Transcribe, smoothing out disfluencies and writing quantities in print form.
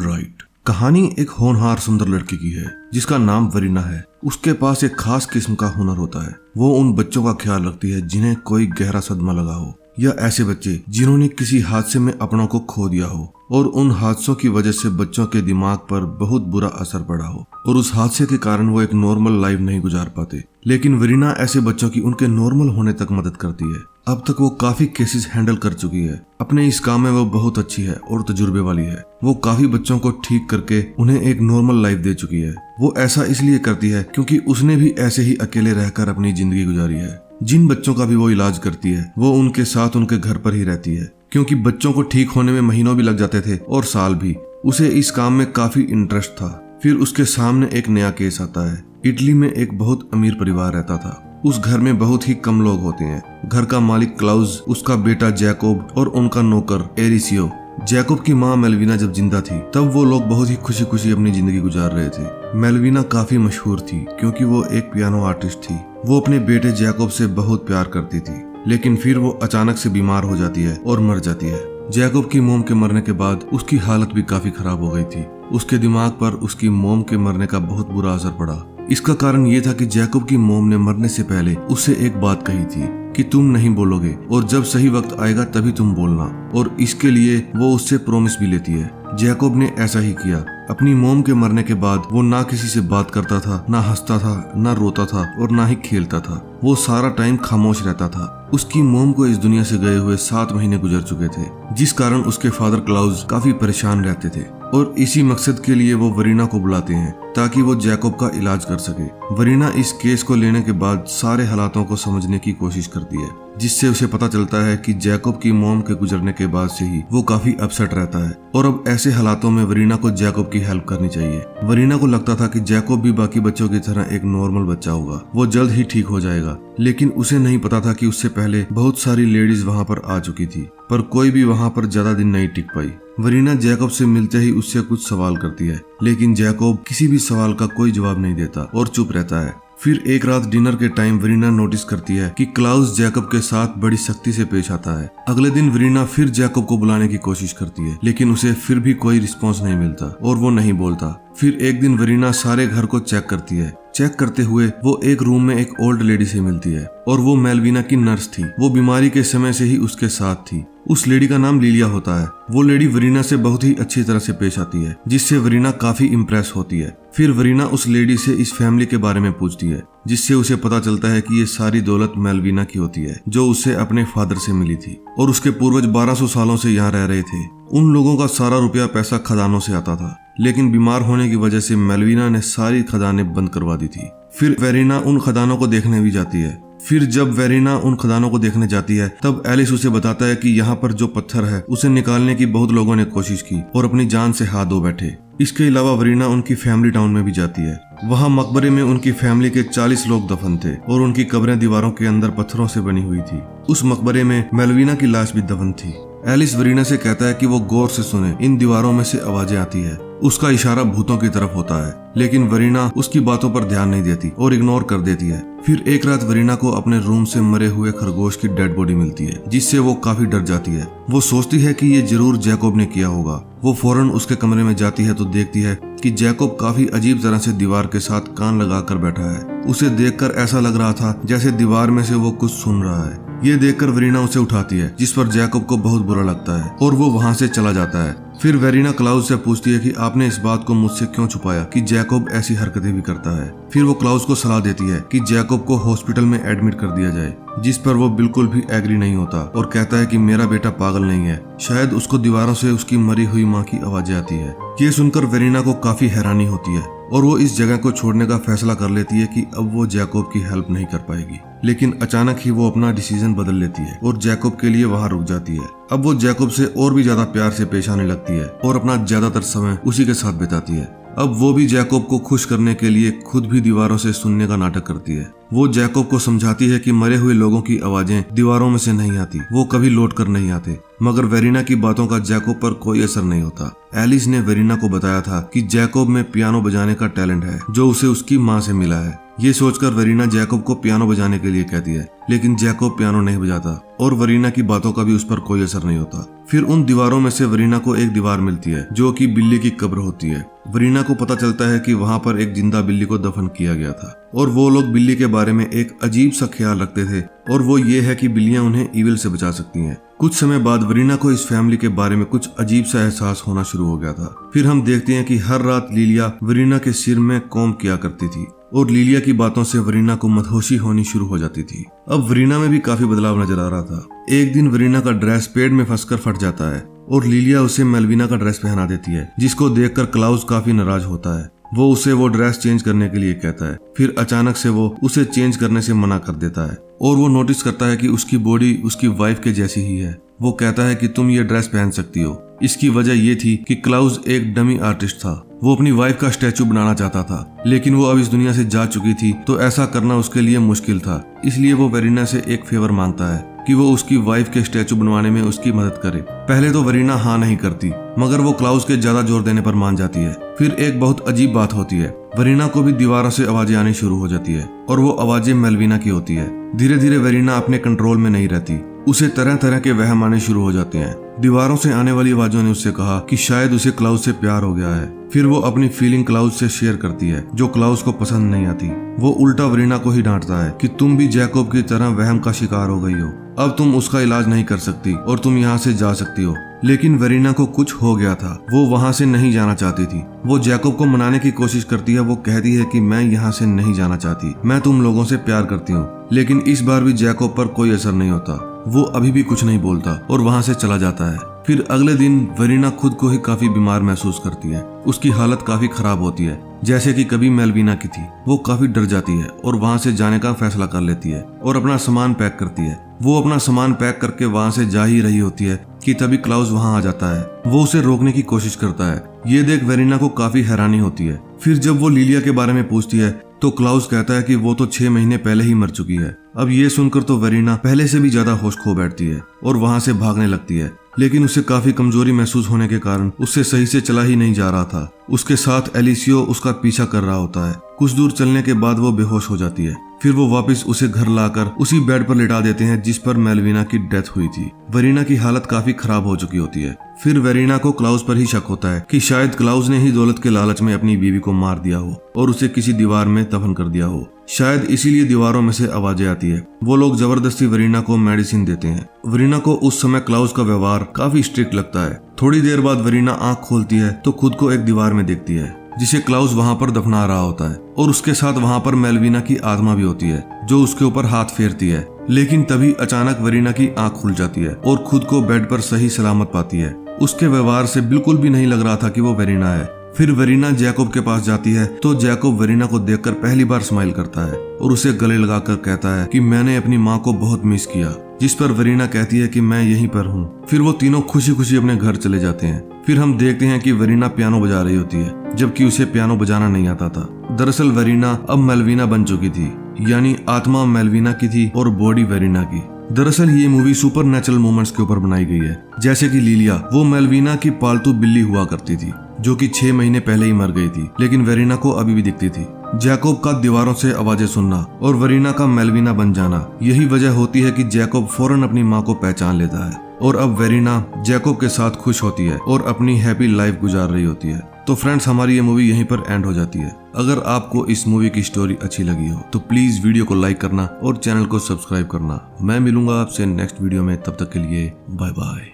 Alright. कहानी एक होनहार सुंदर लड़की की है जिसका नाम वरीना है। उसके पास एक खास किस्म का हुनर होता है। वो उन बच्चों का ख्याल रखती है जिन्हें कोई गहरा सदमा लगा हो या ऐसे बच्चे जिन्होंने किसी हादसे में अपनों को खो दिया हो और उन हादसों की वजह से बच्चों के दिमाग पर बहुत बुरा असर पड़ा हो और उस हादसे के कारण वो एक नॉर्मल लाइफ नहीं गुजार पाते। लेकिन वरीना ऐसे बच्चों की उनके नॉर्मल होने तक मदद करती है। अब तक वो काफी केसेस हैंडल कर चुकी है। अपने इस काम में वो बहुत अच्छी है और तजुर्बे वाली है। वो काफी बच्चों को ठीक करके उन्हें एक नॉर्मल लाइफ दे चुकी है। वो ऐसा इसलिए करती है क्योंकि उसने भी ऐसे ही अकेले रहकर अपनी जिंदगी गुजारी है। जिन बच्चों का भी वो इलाज करती है वो उनके साथ उनके घर पर ही रहती है, क्योंकि बच्चों को ठीक होने में महीनों भी लग जाते थे और साल भी। उसे इस काम में काफी इंटरेस्ट था। फिर उसके सामने एक नया केस आता है। इटली में एक बहुत अमीर परिवार रहता था। उस घर में बहुत ही कम लोग होते हैं। घर का मालिक क्लाउज, उसका बेटा जैकोब और उनका नौकर एरिसियो। जैकोब की माँ मेलविना जब जिंदा थी तब वो लोग बहुत ही खुशी खुशी अपनी जिंदगी गुजार रहे थे। मेलविना काफी मशहूर थी क्योंकि वो एक पियानो आर्टिस्ट थी। वो अपने बेटे जैकोब से बहुत प्यार करती थी, लेकिन फिर वो अचानक से बीमार हो जाती है और मर जाती है। जैकोब की मोम के मरने के बाद उसकी हालत भी काफी खराब हो गई थी। उसके दिमाग पर उसकी मोम के मरने का बहुत बुरा असर पड़ा। इसका कारण ये था कि जैकोब की मोम ने मरने से पहले उससे एक बात कही थी कि तुम नहीं बोलोगे और जब सही वक्त आएगा तभी तुम बोलना, और इसके लिए वो उससे प्रॉमिस भी लेती है। जैकोब ने ऐसा ही किया। अपनी मोम के मरने के बाद वो ना किसी से बात करता था, ना हंसता था, ना रोता था और ना ही खेलता था। वो सारा टाइम खामोश रहता था। उसकी मोम को इस दुनिया से गए हुए 7 महीने गुजर चुके थे, जिस कारण उसके फादर क्लाउज काफी परेशान रहते थे और इसी मकसद के लिए वो वरीना को बुलाते हैं ताकि वो जैकोब का इलाज कर सके। वरीना इस केस को लेने के बाद सारे हालातों को समझने की कोशिश करती है, जिससे उसे पता चलता है कि जैकोब की मोम के गुजरने के बाद से ही वो काफी अपसेट रहता है और अब ऐसे हालातों में वरीना को जैकोब की हेल्प करनी चाहिए। वरीना को लगता था कि जैकोब भी बाकी बच्चों की तरह एक नॉर्मल बच्चा होगा, वो जल्द ही ठीक हो जाएगा। लेकिन उसे नहीं पता था कि उससे पहले बहुत सारी लेडीज वहाँ पर आ चुकी थी, पर कोई भी वहाँ पर ज्यादा दिन नहीं टिक पाई। वरीना जैकोब से मिलते ही उससे कुछ सवाल करती है, लेकिन जैकोब किसी भी सवाल का कोई जवाब नहीं देता और चुप रहता है। फिर एक रात डिनर के टाइम वरीना नोटिस करती है कि क्लाउस जैकोब के साथ बड़ी सख्ती से पेश आता है। अगले दिन वरीना फिर जैकोब को बुलाने की कोशिश करती है, लेकिन उसे फिर भी कोई रिस्पॉन्स नहीं मिलता और वो नहीं बोलता। फिर एक दिन वरीना सारे घर को चेक करती है। चेक करते हुए वो एक रूम में एक ओल्ड लेडी से मिलती है और वो मेलविना की नर्स थी। वो बीमारी के समय से ही उसके साथ थी। उस लेडी का नाम लिलिया होता है। वो लेडी वरीना से बहुत ही अच्छी तरह से पेश आती है, जिससे वरीना काफी इम्प्रेस होती है। फिर वरीना उस लेडी से इस फैमिली के बारे में पूछती है, जिससे उसे पता चलता है कि ये सारी दौलत मेलविना की होती है, जो उसे अपने फादर से मिली थी और उसके पूर्वज 1200 सालों से यहाँ रह रहे थे। उन लोगों का सारा रुपया पैसा खदानों से आता था, लेकिन बीमार होने की वजह से मेलविना ने सारी खदानें बंद करवा दी थी। फिर वरीना उन खदानों को देखने भी जाती है। फिर जब वरीना उन खदानों को देखने जाती है तब एलिस उसे बताता है कि यहाँ पर जो पत्थर है उसे निकालने की बहुत लोगों ने कोशिश की और अपनी जान से हाथ धो बैठे। इसके अलावा वरीना उनकी फैमिली टाउन में भी जाती है। वहाँ मकबरे में उनकी फैमिली के 40 लोग दफन थे और उनकी कब्रें दीवारों के अंदर पत्थरों से बनी हुई थी। उस मकबरे में मेलविना की लाश भी दफन थी। एलिस वरीना से कहता है कि वो गौर से सुने, इन दीवारों में से आवाजें आती है। उसका इशारा भूतों की तरफ होता है, लेकिन वरीना उसकी बातों पर ध्यान नहीं देती और इग्नोर कर देती है। फिर एक रात वरीना को अपने रूम से मरे हुए खरगोश की डेड बॉडी मिलती है, जिससे वो काफी डर जाती है। वो सोचती है कि ये जरूर जैकोब ने किया होगा। वो फौरन उसके कमरे में जाती है तो देखती है कि जैकोब काफी अजीब तरह से दीवार के साथ कान लगाकर बैठा है। उसे देखकर ऐसा लग रहा था जैसे दीवार में से वो कुछ सुन रहा है। ये देखकर वरीना उसे उठाती है, जिस पर जैकोब को बहुत बुरा लगता है और वो वहाँ से चला जाता है। फिर वरीना क्लाउस से पूछती है कि आपने इस बात को मुझसे क्यों छुपाया कि जैकोब ऐसी हरकतें भी करता है। फिर वो क्लाउस को सलाह देती है कि जैकोब को हॉस्पिटल में एडमिट कर दिया जाए, जिस पर वो बिल्कुल भी एग्री नहीं होता और कहता है कि मेरा बेटा पागल नहीं है, शायद उसको दीवारों से उसकी मरी हुई माँ की आवाजें आती है। ये सुनकर वरीना को काफी हैरानी होती है और वो इस जगह को छोड़ने का फैसला कर लेती है कि अब वो जैकोब की हेल्प नहीं कर पाएगी। लेकिन अचानक ही वो अपना डिसीजन बदल लेती है और जैकोब के लिए वहाँ रुक जाती है। अब वो जैकोब से और भी ज्यादा प्यार से पेश आने लगती है और अपना ज्यादातर समय उसी के साथ बिताती है। अब वो भी जैकोब को खुश करने के लिए खुद भी दीवारों से सुनने का नाटक करती है। वो जैकोब को समझाती है कि मरे हुए लोगों की आवाजें दीवारों में से नहीं आती, वो कभी लौट कर नहीं आते। मगर वरीना की बातों का जैकोब पर कोई असर नहीं होता। एलिस ने वरीना को बताया था कि जैकोब में पियानो बजाने का टैलेंट है, जो उसे उसकी माँ से मिला है। ये सोचकर वरीना जैकोब को पियानो बजाने के लिए कहती है, लेकिन जैकोब पियानो नहीं बजाता और वरीना की बातों का भी उस पर कोई असर नहीं होता। फिर उन दीवारों में से वरीना को एक दीवार मिलती है जो कि बिल्ली की कब्र होती है। वरीना को पता चलता है कि वहां पर एक जिंदा बिल्ली को दफन किया गया था और वो लोग बिल्ली के बारे में एक अजीब सा ख्याल रखते थे और वो ये है कि बिल्लियां उन्हें ईविल से बचा सकती हैं। कुछ समय बाद वरीना को इस फैमिली के बारे में कुछ अजीब सा एहसास होना शुरू हो गया था। फिर हम देखते हैं कि हर रात लिलिया वरीना के सिर में कॉम्ब किया करती थी और लिलिया की बातों से वरीना को मदहोशी होनी शुरू हो जाती थी। अब वरीना में भी काफी बदलाव नजर आ रहा था। एक दिन वरीना का ड्रेस पेड़ में फंसकर फट जाता है और लिलिया उसे मेलविना का ड्रेस पहना देती है, जिसको देखकर क्लाउस काफी नाराज होता है। वो उसे वो ड्रेस चेंज करने के लिए कहता है। फिर अचानक से वो उसे चेंज करने से मना कर देता है और वो नोटिस करता है कि उसकी बॉडी उसकी वाइफ के जैसी ही है। वो कहता है कि तुम ये ड्रेस पहन सकती हो। इसकी वजह ये थी कि क्लाउस एक डमी आर्टिस्ट था। वो अपनी वाइफ का स्टैचू बनाना चाहता था, लेकिन वो अब इस दुनिया से जा चुकी थी तो ऐसा करना उसके लिए मुश्किल था। इसलिए वो वरीना से एक फेवर मांगता है कि वो उसकी वाइफ के स्टैचू बनवाने में उसकी मदद करे। पहले तो वरीना हाँ नहीं करती, मगर वो क्लाउस के ज्यादा जोर देने पर मान जाती है। फिर एक बहुत अजीब बात होती है। वरीना को भी दीवारों से आवाजें आनी शुरू हो जाती है और वो आवाजें मेलविना की होती है। धीरे धीरे वरीना अपने कंट्रोल में नहीं रहती। उसे तरह तरह के वहम आने शुरू हो जाते हैं। दीवारों से आने वाली आवाजों ने उससे कहा कि शायद उसे क्लाउस से प्यार हो गया है। फिर वो अपनी फीलिंग क्लाउस से शेयर करती है जो क्लाउस को पसंद नहीं आती। वो उल्टा वरीना को ही डांटता है कि तुम भी जैकोब की तरह वहम का शिकार हो गई हो। अब तुम उसका इलाज नहीं कर सकती और तुम यहाँ से जा सकती हो। लेकिन वरीना को कुछ हो गया था। वो वहाँ से नहीं जाना चाहती थी। वो जैकोब को मनाने की कोशिश करती है। वो कहती है कि मैं यहाँ से नहीं जाना चाहती, मैं तुम लोगों से प्यार करती हूँ। लेकिन इस बार भी जैकोब पर कोई असर नहीं होता। वो अभी भी कुछ नहीं बोलता और वहाँ से चला जाता है। फिर अगले दिन वरीना खुद को ही काफी बीमार महसूस करती है। उसकी हालत काफी खराब होती है, जैसे कि कभी मेलविना की थी। वो काफी डर जाती है और वहाँ से जाने का फैसला कर लेती है और अपना सामान पैक करती है। वो अपना सामान पैक करके वहाँ से जा ही रही होती है कि तभी क्लाउस वहाँ आ जाता है। वो उसे रोकने की कोशिश करता है। ये देख वरीना को काफी हैरानी होती है। फिर जब वो लिलिया के बारे में पूछती है तो क्लाउस कहता है कि वो तो 6 महीने पहले ही मर चुकी है। अब ये सुनकर तो वरीना पहले से भी ज्यादा होश खो बैठती है और वहाँ से भागने लगती है। लेकिन उसे काफी कमजोरी महसूस होने के कारण उससे सही से चला ही नहीं जा रहा था। उसके साथ एलिसियो उसका पीछा कर रहा होता है। कुछ दूर चलने के बाद वो बेहोश हो जाती है। फिर वो वापस उसे घर लाकर उसी बेड पर लिटा देते हैं जिस पर मेलविना की डेथ हुई थी। वरीना की हालत काफी खराब हो चुकी होती है। फिर वरीना को क्लाउस पर ही शक होता है कि शायद क्लाउस ने ही दौलत के लालच में अपनी बीवी को मार दिया हो और उसे किसी दीवार में दफन कर दिया हो। शायद इसीलिए दीवारों में से आवाजें आती है। वो लोग जबरदस्ती वरीना को मेडिसिन देते हैं। वरीना को उस समय क्लाउस का व्यवहार काफी स्ट्रिक्ट लगता है। थोड़ी देर बाद वरीना आंख खोलती है तो खुद को एक दीवार में देखती है जिसे क्लाउस वहां पर दफना रहा होता है और उसके साथ वहां पर मेलविना की आत्मा भी होती है जो उसके ऊपर हाथ फेरती है। लेकिन तभी अचानक वरीना की आंख खुल जाती है और खुद को बेड पर सही सलामत पाती है। उसके व्यवहार से बिल्कुल भी नहीं लग रहा था कि वो वरीना है। फिर वरीना जैकोब के पास जाती है तो जैकोब वरीना को देखकर पहली बार स्माइल करता है और उसे गले लगाकर कहता है कि मैंने अपनी माँ को बहुत मिस किया। जिस पर वरीना कहती है कि मैं यहीं पर हूँ। फिर वो तीनों खुशी खुशी अपने घर चले जाते हैं। फिर हम देखते हैं कि वरीना पियानो बजा रही होती है जबकि उसे पियानो बजाना नहीं आता था। दरअसल वरीना अब मेलविना बन चुकी थी, यानी आत्मा मेलविना की थी और बॉडी वरीना की। दरअसल ये मूवी सुपर नेचुरल मोमेंट्स के ऊपर बनाई गई है। जैसे कि लिलिया वो मेलविना की पालतू बिल्ली हुआ करती थी जो कि 6 महीने पहले ही मर गई थी, लेकिन वरीना को अभी भी दिखती थी। जैकोब का दीवारों से आवाजें सुनना और वरीना का मेलविना बन जाना, यही वजह होती है कि जैकोब फौरन अपनी माँ को पहचान लेता है और अब वरीना जैकोब के साथ खुश होती है और अपनी हैप्पी लाइफ गुजार रही होती है। तो फ्रेंड्स, हमारी ये मूवी यहीं पर एंड हो जाती है। अगर आपको इस मूवी की स्टोरी अच्छी लगी हो तो प्लीज वीडियो को लाइक करना और चैनल को सब्सक्राइब करना। मैं मिलूंगा आपसे नेक्स्ट वीडियो में, तब तक के लिए बाय बाय।